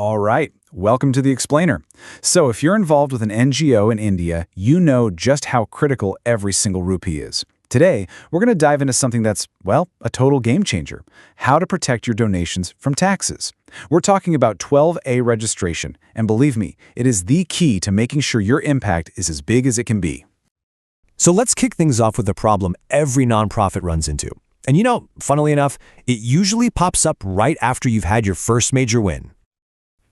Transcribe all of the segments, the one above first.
All right, welcome to the Explainer. So if you're involved with an NGO in India, you know just how critical every single rupee is. Today, we're going to dive into something that's, well, a total game changer: how to protect your donations from taxes. We're talking about 12A registration, and believe me, it is the key to making sure your impact is as big as it can be. So let's kick things off with a problem every nonprofit runs into. And funnily enough, it usually pops up right after you've had your first major win.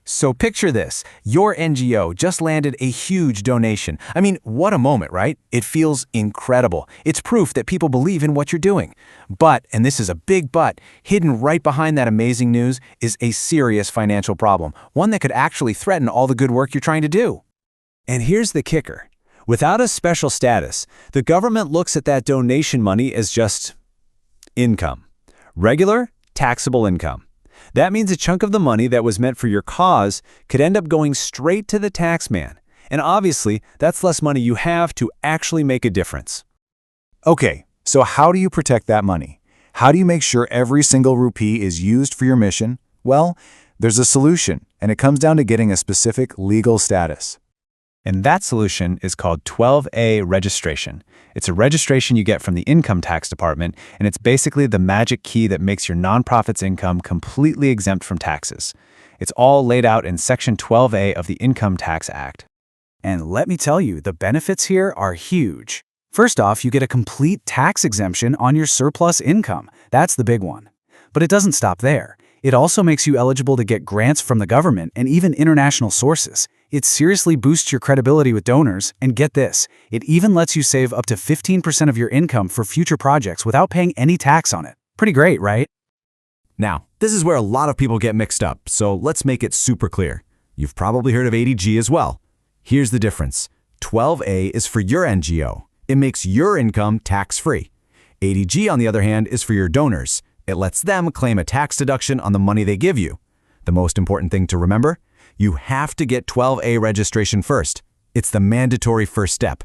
So picture this: your NGO just landed a huge donation. I mean, what a moment, right? It feels incredible. It's proof that people believe in what you're doing. But, and this is a big but, hidden right behind that amazing news is a serious financial problem, one that could actually threaten all the good work you're trying to do. And here's the kicker. Without a special status, the government looks at that donation money as just income. Regular, taxable income. That means a chunk of the money that was meant for your cause could end up going straight to the tax man. And obviously, that's less money you have to actually make a difference. Okay, so how do you protect that money? How do you make sure every single rupee is used for your mission? Well, there's a solution, and it comes down to getting a specific legal status. And that solution is called 12A registration. It's a registration you get from the income tax department, and it's basically the magic key that makes your nonprofit's income completely exempt from taxes. It's all laid out in Section 12A of the Income Tax Act. And let me tell you, the benefits here are huge. First off, you get a complete tax exemption on your surplus income. That's the big one. But it doesn't stop there. It also makes you eligible to get grants from the government and even international sources. It seriously boosts your credibility with donors, and get this, it even lets you save up to 15% of your income for future projects without paying any tax on it. Pretty great, right? Now, this is where a lot of people get mixed up, so let's make it super clear. You've probably heard of 80G as well. Here's the difference. 12A is for your NGO. It makes your income tax-free. 80G, on the other hand, is for your donors. It lets them claim a tax deduction on the money they give you. The most important thing to remember: you have to get 12A registration first. It's the mandatory first step.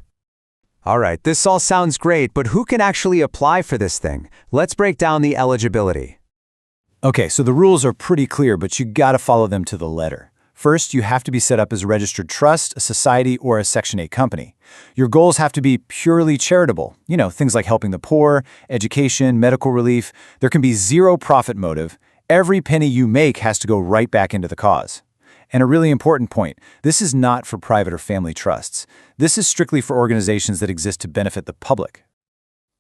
All right, this all sounds great, but who can actually apply for this thing? Let's break down the eligibility. Okay, so the rules are pretty clear, but you gotta follow them to the letter. First, you have to be set up as a registered trust, a society, or a Section 8 company. Your goals have to be purely charitable. Things like helping the poor, education, medical relief. There can be zero profit motive. Every penny you make has to go right back into the cause. And a really important point, this is not for private or family trusts. This is strictly for organizations that exist to benefit the public.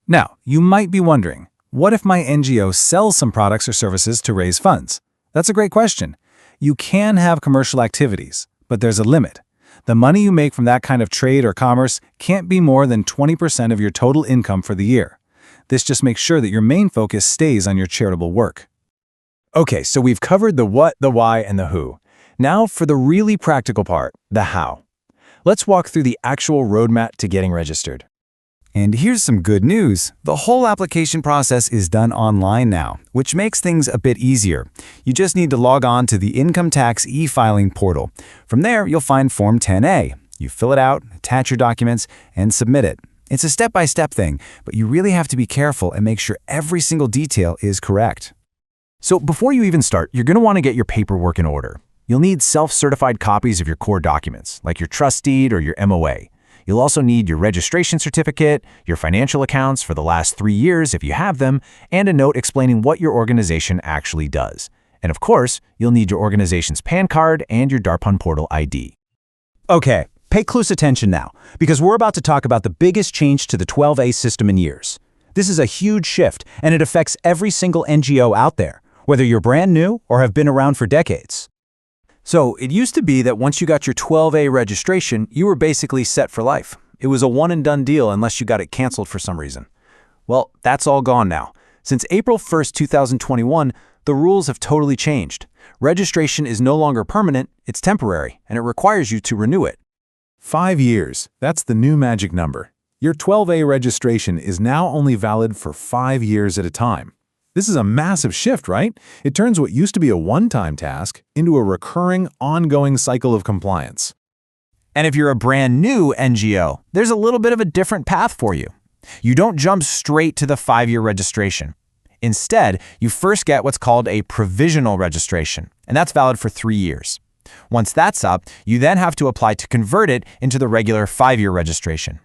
Now, you might be wondering, what if my NGO sells some products or services to raise funds? That's a great question. You can have commercial activities, but there's a limit. The money you make from that kind of trade or commerce can't be more than 20% of your total income for the year. This just makes sure that your main focus stays on your charitable work. Okay, so we've covered the what, the why, and the who. Now for the really practical part, the how. Let's walk through the actual roadmap to getting registered. And here's some good news. The whole application process is done online now, which makes things a bit easier. You just need to log on to the Income Tax e-filing portal. From there, you'll find Form 10A. You fill it out, attach your documents, and submit it. It's a step-by-step thing, but you really have to be careful and make sure every single detail is correct. So before you even start, you're going to want to get your paperwork in order. You'll need self-certified copies of your core documents, like your trust deed or your MOA. You'll also need your registration certificate, your financial accounts for the last 3 years if you have them, and a note explaining what your organization actually does. And of course, you'll need your organization's PAN card and your Darpan portal ID. Okay, pay close attention now, because we're about to talk about the biggest change to the 12A system in years. This is a huge shift, and it affects every single NGO out there, whether you're brand new or have been around for decades. So it used to be that once you got your 12A registration, you were basically set for life. It was a one-and-done deal unless you got it canceled for some reason. Well, that's all gone now. Since April 1st, 2021, the rules have totally changed. Registration is no longer permanent, it's temporary, and it requires you to renew it. 5 years. That's the new magic number. Your 12A registration is now only valid for 5 years at a time. This is a massive shift, right? It turns what used to be a one-time task into a recurring, ongoing cycle of compliance. And if you're a brand new NGO, there's a little bit of a different path for you. You don't jump straight to the 5-year registration. Instead, you first get what's called a provisional registration, and that's valid for 3 years. Once that's up, you then have to apply to convert it into the regular 5-year registration.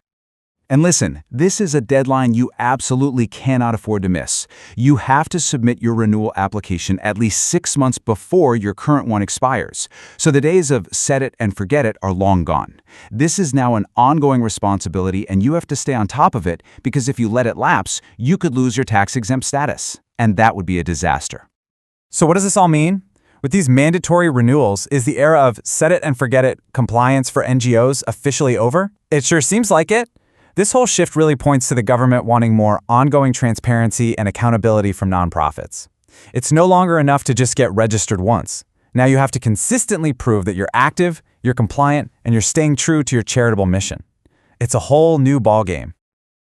And listen, this is a deadline you absolutely cannot afford to miss. You have to submit your renewal application at least 6 months before your current one expires. So the days of set it and forget it are long gone. This is now an ongoing responsibility, and you have to stay on top of it, because if you let it lapse, you could lose your tax-exempt status. And that would be a disaster. So what does this all mean? With these mandatory renewals, is the era of set it and forget it compliance for NGOs officially over? It sure seems like it. This whole shift really points to the government wanting more ongoing transparency and accountability from nonprofits. It's no longer enough to just get registered once. Now you have to consistently prove that you're active, you're compliant, and you're staying true to your charitable mission. It's a whole new ballgame.